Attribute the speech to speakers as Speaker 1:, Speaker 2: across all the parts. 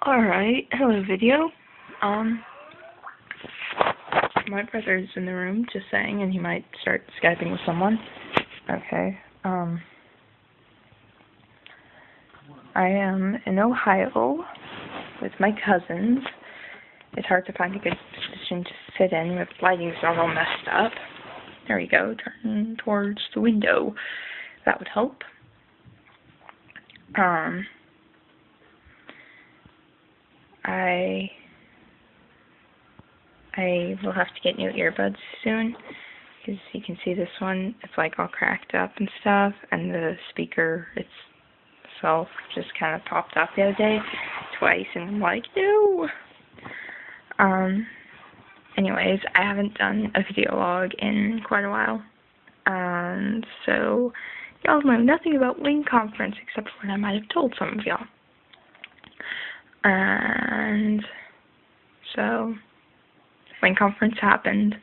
Speaker 1: Alright, hello video. My brother's in the room, just saying, and he might start Skyping with someone. Okay, I am in Ohio with my cousins. It's hard to find a good position to sit in with lighting's all messed up. There we go, turn towards the window. That would help. I will have to get new earbuds soon, because you can see this one, it's like all cracked up and stuff, and the speaker itself just kind of popped up the other day twice, and I'm like, no! Anyways, I haven't done a video log in quite a while, and so y'all know nothing about Wing Conference except for what I might have told some of y'all. And so Wing Conference happened.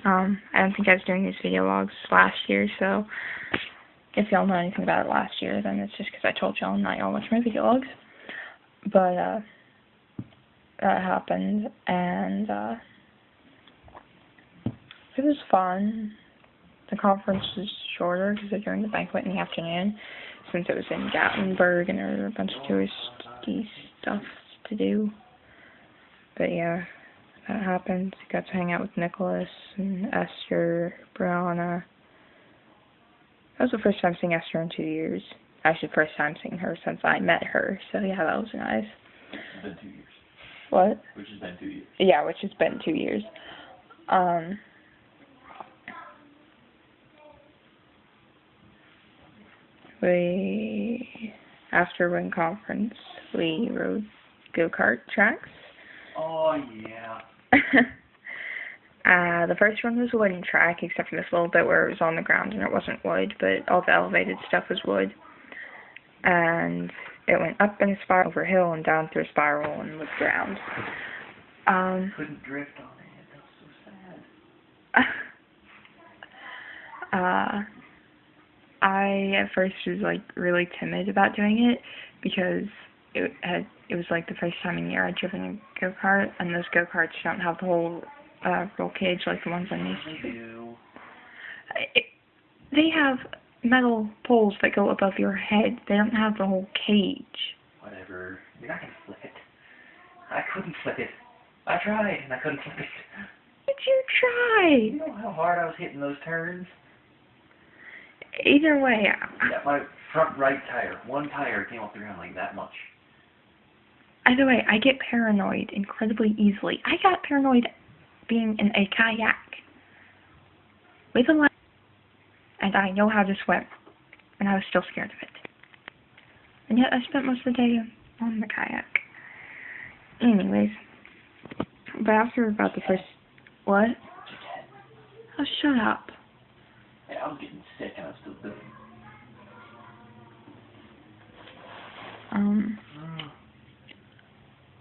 Speaker 1: I don't think I was doing these video logs last year, so if y'all know anything about it last year, then it's just because I told y'all and not y'all watch my video logs. But that happened, and it was fun. The conference was shorter because they're doing the banquet in the afternoon, since it was in Gatlinburg and there were a bunch of touristy stuff to do. But yeah, that happened. Got to hang out with Nicholas and Esther, Brianna. That was the first time seeing Esther in 2 years. Actually, first time seeing her since I met her. So yeah, that was nice.
Speaker 2: It's been 2 years.
Speaker 1: What?
Speaker 2: Which has been 2 years.
Speaker 1: Yeah, which has been 2 years. After Wing Conference, we rode go-kart tracks.
Speaker 2: Oh, yeah.
Speaker 1: The first one was a wooden track, except for this little bit where it was on the ground and it wasn't wood, but all the elevated stuff was wood. And it went up in a spiral, over a hill, and down through a spiral, and was ground.
Speaker 2: Couldn't drift on it. That's so sad.
Speaker 1: I at first was like really timid about doing it because it was like the first time in a year I'd driven a go-kart, and those go-karts don't have the whole roll cage like the ones I'm used to.
Speaker 2: They do.
Speaker 1: They have metal poles that go above your head. They don't have the whole cage.
Speaker 2: Whatever. You're not gonna flip it. I couldn't flip it. I tried and I couldn't flip it.
Speaker 1: Did you try?
Speaker 2: You know how hard I was hitting those turns?
Speaker 1: Either way.
Speaker 2: Yeah, my front right tire, one tire came off the ground like that much.
Speaker 1: Either way, I get paranoid incredibly easily. I got paranoid being in a kayak with a light, and I know how to swim, and I was still scared of it. And yet I spent most of the day on the kayak. Anyways, but after about the first, what? Oh, shut up.
Speaker 2: Yeah, I was getting sick and I was still doing it.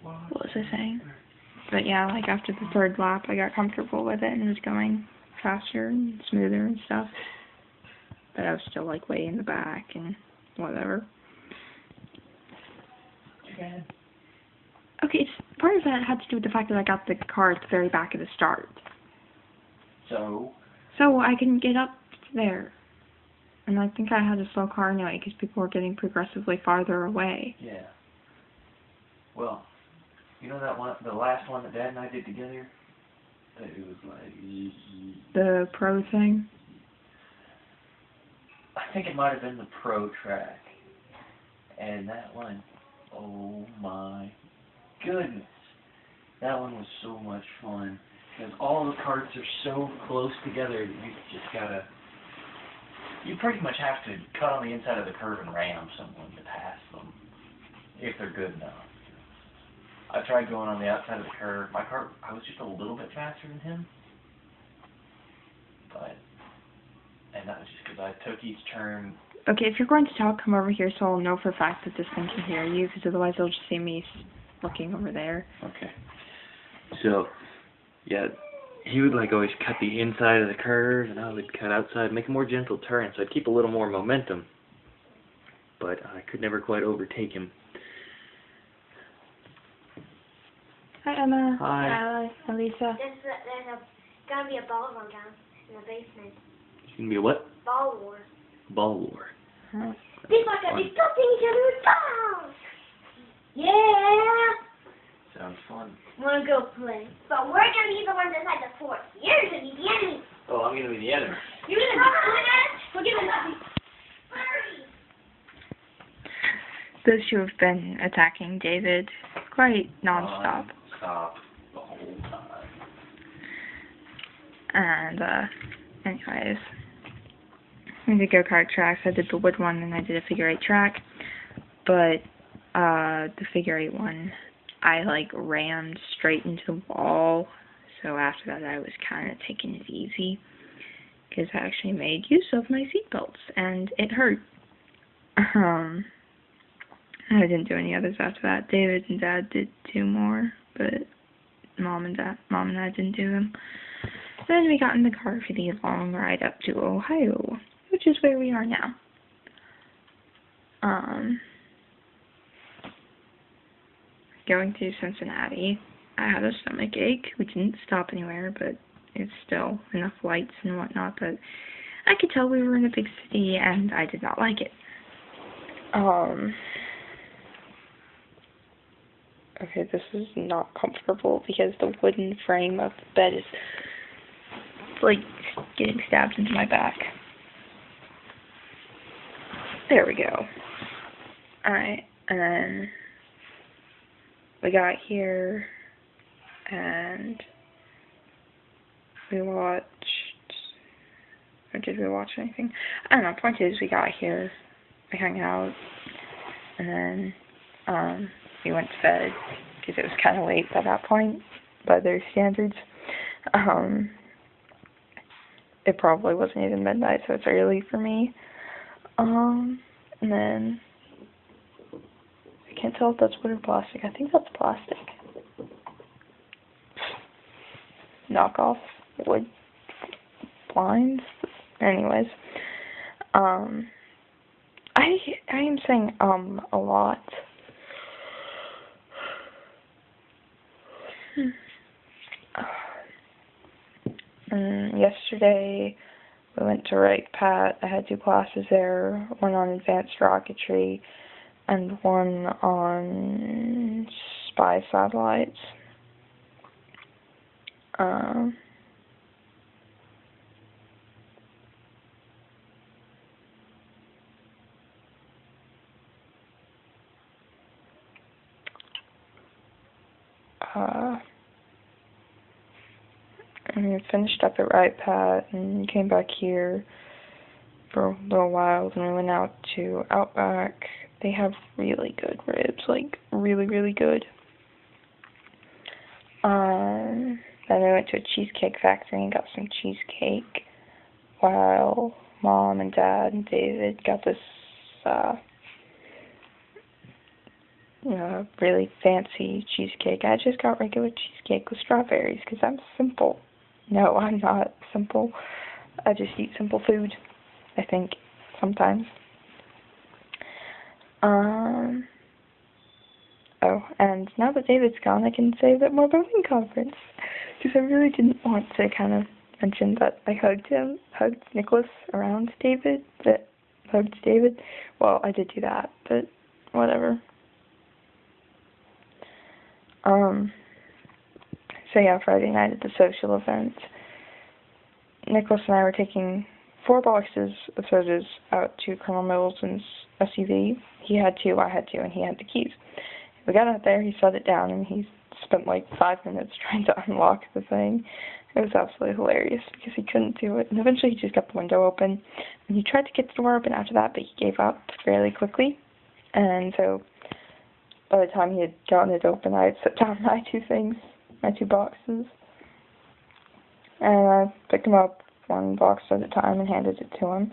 Speaker 1: What was I saying? But yeah, like after the third lap, I got comfortable with it and was going faster and smoother and stuff. But I was still like way in the back and whatever.
Speaker 2: Okay.
Speaker 1: Okay, part of that had to do with the fact that I got the car at the very back of the start.
Speaker 2: So
Speaker 1: I couldn't get up there. And I think I had a slow car anyway because people were getting progressively farther away.
Speaker 2: yeah. Well, you know that one, the last one that Dad and I did together? That it was like...
Speaker 1: The pro thing?
Speaker 2: I think it might have been the pro track. And that one, oh my goodness. That one was so much fun. Because all the carts are so close together that you just gotta... You pretty much have to cut on the inside of the curve and ram someone to pass them. If they're good enough. I tried going on the outside of the curve. My car, I was just a little bit faster than him. And that was just because I took each turn.
Speaker 1: Okay, if you're going to talk, come over here so I'll know for a fact that this thing can hear you, because otherwise they'll just see me looking over there.
Speaker 2: Okay. So, yeah, he would like always cut the inside of the curve, and I would cut outside, make a more gentle turn, so I'd keep a little more momentum. But I could never quite overtake him.
Speaker 1: Hi, Emma.
Speaker 2: Hi.
Speaker 1: Elisa.
Speaker 3: There's gotta be a ball going down in the basement.
Speaker 2: It's gonna be a what?
Speaker 3: Ball war.
Speaker 2: Ball war.
Speaker 1: Huh.
Speaker 3: People are gonna be busting each other with balls! Yeah!
Speaker 2: Sounds fun.
Speaker 3: Wanna go play. But we're gonna be the ones inside the fort. You're gonna be the enemy.
Speaker 2: Oh, I'm gonna be the enemy.
Speaker 3: You're gonna be the enemy. We're gonna be... Hurry!
Speaker 1: Those two have been attacking David quite non-stop.
Speaker 2: Stop the whole time.
Speaker 1: And, anyways. I did go-kart tracks. I did the wood one and I did a figure-8 track. But, the figure-8 one, I, rammed straight into the wall. So after that, I was kind of taking it easy. Because I actually made use of my seatbelts. And it hurt. I didn't do any others after that. David and Dad did 2 more, but Mom and I didn't do them. Then we got in the car for the long ride up to Ohio, which is where we are now. Going to Cincinnati, I had a stomach ache. We didn't stop anywhere, but it's still enough lights and whatnot, but I could tell we were in a big city, and I did not like it. Okay, this is not comfortable because the wooden frame of the bed is, getting stabbed into my back. There we go. Alright, and then we got here, and we watched, or did we watch anything? I don't know, point is, we got here, we hung out, and then, we went to bed, because it was kind of late by that point, by their standards. It probably wasn't even midnight, so it's early for me. And then, I can't tell if that's wood or plastic. I think that's plastic. Knockoff wood blinds. Anyways, I am saying a lot. Yesterday we went to Wright Pat. I had 2 classes there, one on advanced rocketry and one on spy satellites. And we finished up at Wright Pat and came back here for a little while. Then we went out to Outback. They have really good ribs, really, really good. Then we went to a cheesecake factory and got some cheesecake, while Mom and Dad and David got this really fancy cheesecake. I just got regular cheesecake with strawberries because I'm simple. No, I'm not simple. I just eat simple food, I think, sometimes. Oh, and now that David's gone, I can say that more bowling conference. Because I really didn't want to kind of mention that I hugged Nicholas around David, hugged David. Well, I did do that, but whatever. So yeah, Friday night at the social event, Nicholas and I were taking 4 boxes of sodas out to Colonel Middleton's SUV. He had 2, I had 2, and he had the keys. We got out there, he set it down, and he spent 5 minutes trying to unlock the thing. It was absolutely hilarious because he couldn't do it. And eventually he just got the window open. And he tried to get the door open after that, but he gave up fairly quickly. And so by the time he had gotten it open, I had set down my 2 things, my 2 boxes. And I picked them up 1 box at a time and handed it to him.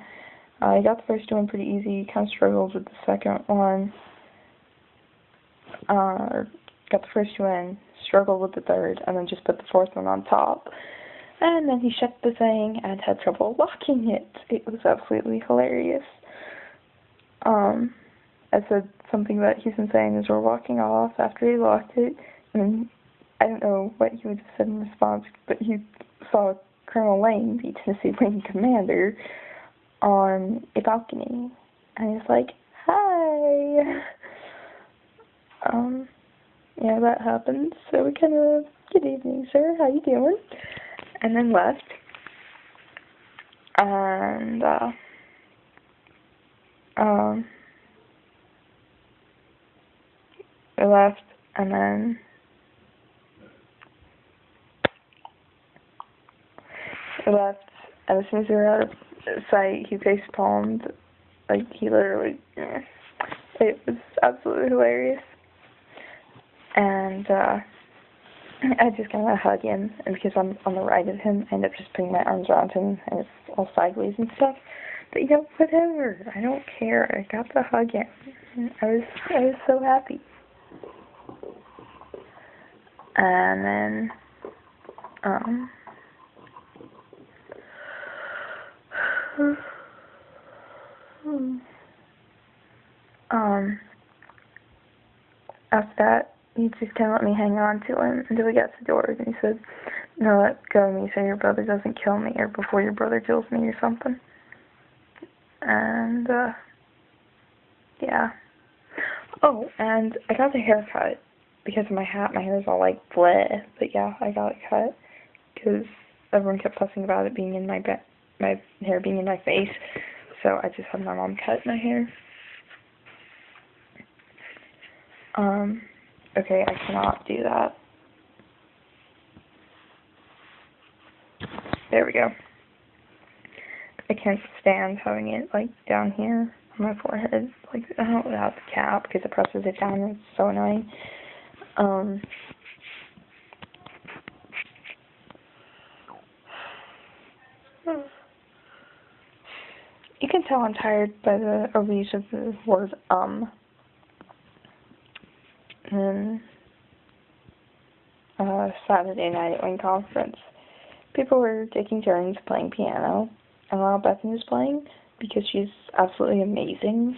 Speaker 1: He got the first one pretty easy. He kind of struggled with the second one. Got the first 2 in, struggled with the third, and then just put the 4th one on top. And then he shut the thing and had trouble locking it. It was absolutely hilarious. I said something that he's been saying is we're walking off after he locked it, and I don't know what he would have said in response, but he saw Colonel Lane, the Tennessee Marine commander, on a balcony, and he was like, "Hi." Yeah, that happened. So we kind of, "Good evening, sir. How you doing?" And then left. And we left, and then we left, and as soon as we were out of sight, he face palmed. Like, he literally, it was absolutely hilarious. And I just kind of hug him, and because I'm on the right of him, I end up just putting my arms around him, and it's all sideways and stuff. But whatever, I don't care. I got to hug him. I was so happy. And then, after that, he just kind of let me hang on to him until we got to the doors, and he said, "No, let go of me so your brother doesn't kill me, or before your brother kills me, or something." And, yeah. Oh, and I got the haircut because of my hat. My hair is all, like, bleh. But, yeah, I got it cut because everyone kept fussing about it being in my hair being in my face. So I just had my mom cut my hair. Okay, I cannot do that. There we go. I can't stand having it, like, down here on my forehead, like, without the cap, because it presses it down, and it's so annoying. You can tell I'm tired by the overuse of the word, and, Saturday night at Wing Conference. People were taking turns playing piano, and while Bethany was playing, because she's absolutely amazing,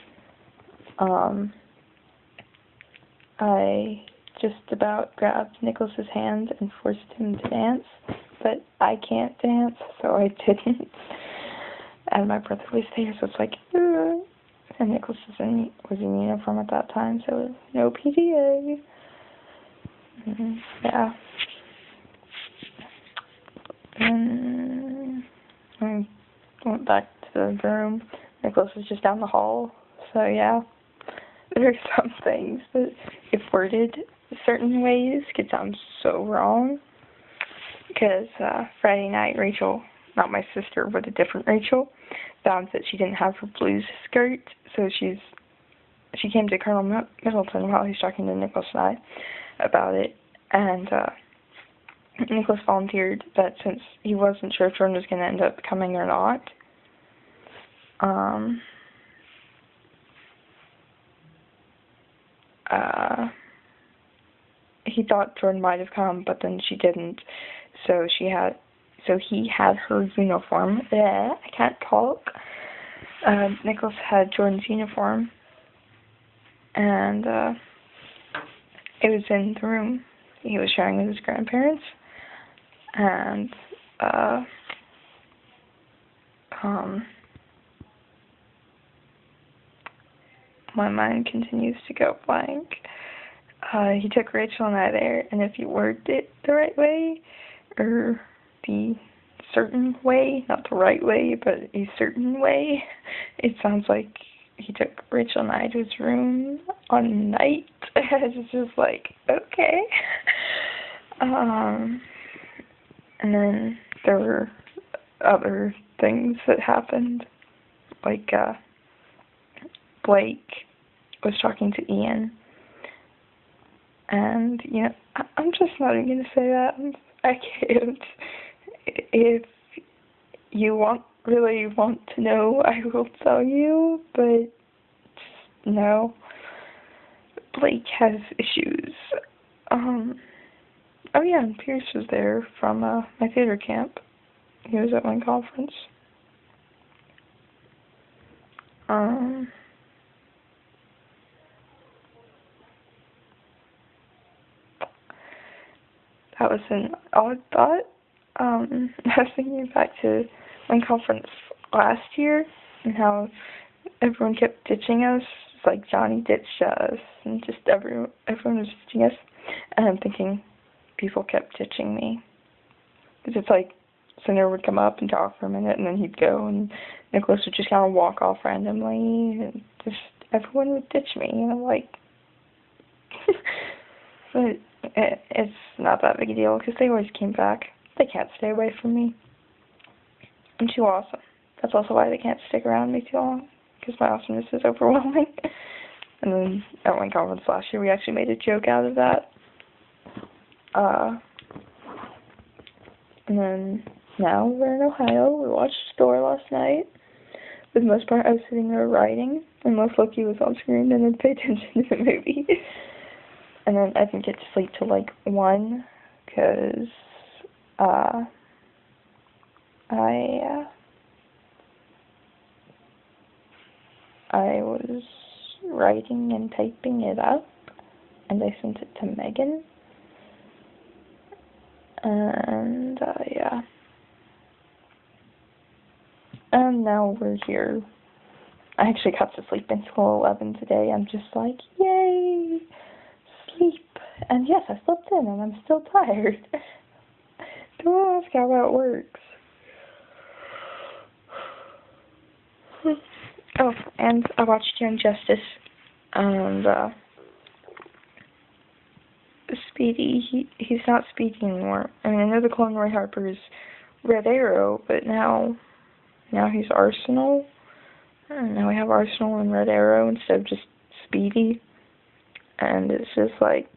Speaker 1: I just about grabbed Nicholas's hand and forced him to dance, but I can't dance, so I didn't. And my brother was there, so it's like, and Nicholas was in uniform at that time, so it was no PTA. Yeah. And I went back to the room. Nicholas was just down the hall, so yeah. There are some things that, if worded certain ways, could sound so wrong. Because Friday night, Rachel, not my sister, but a different Rachel, found that she didn't have her blues skirt, so she came to Colonel Middleton while he was talking to Nicholas and I about it, and Nicholas volunteered that since he wasn't sure if Jordan was going to end up coming or not, he thought Jordan might have come, but then she didn't, so he had her uniform. I can't talk. Nicholas had Jordan's uniform, and it was in the room he was sharing with his grandparents, and my mind continues to go blank. He took Rachel and I there, and if you worded it the right way, or the certain way, not the right way, but a certain way, it sounds like he took Rachel and I to his room on night. It's just like, okay. And then there were other things that happened, like Blake was talking to Ian, and I'm just not even gonna say that. I can't. If you really want to know, I will tell you, but just no. Blake has issues. Oh yeah, and Pierce was there from my theater camp. He was at one conference. that was an odd thought. I was thinking back to one conference last year and how everyone kept ditching us. It's like Johnny ditched us, and just everyone was ditching us. And I'm thinking, people kept ditching me. Because it's like, Senator would come up and talk for a minute, and then he'd go, and Nicholas would just kind of walk off randomly, and just everyone would ditch me, and I'm like, but it's not that big a deal, because they always came back. They can't stay away from me. I'm too awesome. That's also why they can't stick around me too long, because my awesomeness is overwhelming. And then at one conference last year, we actually made a joke out of that. And then now we're in Ohio. We watched Thor last night. For the most part, I was sitting there writing, unless Loki was on screen, and I'd pay attention to the movie. And then I didn't get to sleep till like 1, because I was writing and typing it up, and I sent it to Megan. And yeah. And now we're here. I actually got to sleep until 11 today. I'm just like, yay, sleep. And yes, I slept in, and I'm still tired. Don't ask how that works. Oh, and I watched Young Justice, and Speedy, he's not Speedy anymore. I mean, I know the clone Roy Harper is Red Arrow, but now he's Arsenal. And now we have Arsenal and Red Arrow instead of just Speedy. And it's just like,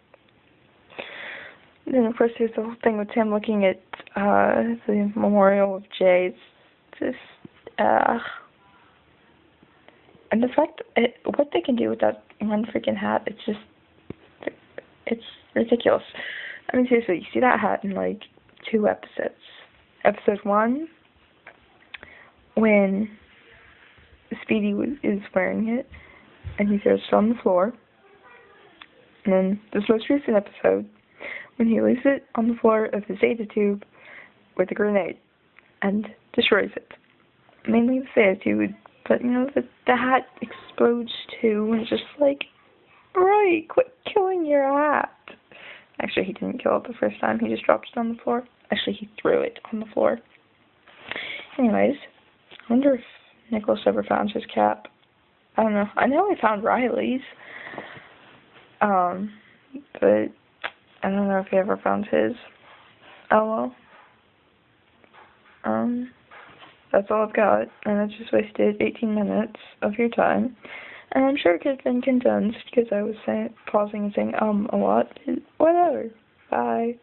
Speaker 1: then of course there's the whole thing with him looking at the memorial of Jay. It's just, and the fact, what they can do with that one freaking hat, it's ridiculous. I mean, seriously, you see that hat in like 2 episodes. Episode 1, when Speedy is wearing it, and he throws it on the floor. And then this most recent episode, when he leaves it on the floor of the Zeta tube with a grenade and destroys it. Mainly the Zeta tube, but you know, the hat explodes too, and it's just like, right, quit killing your hat. Actually, he didn't kill it the first time, he just dropped it on the floor. Actually, he threw it on the floor. Anyways, I wonder if Nicholas ever found his cap. I don't know. I know he found Riley's. But I don't know if he ever found his. Oh well. That's all I've got, and I just wasted 18 minutes of your time. And I'm sure it could have been condensed because I was pausing and saying a lot. Whatever. Bye.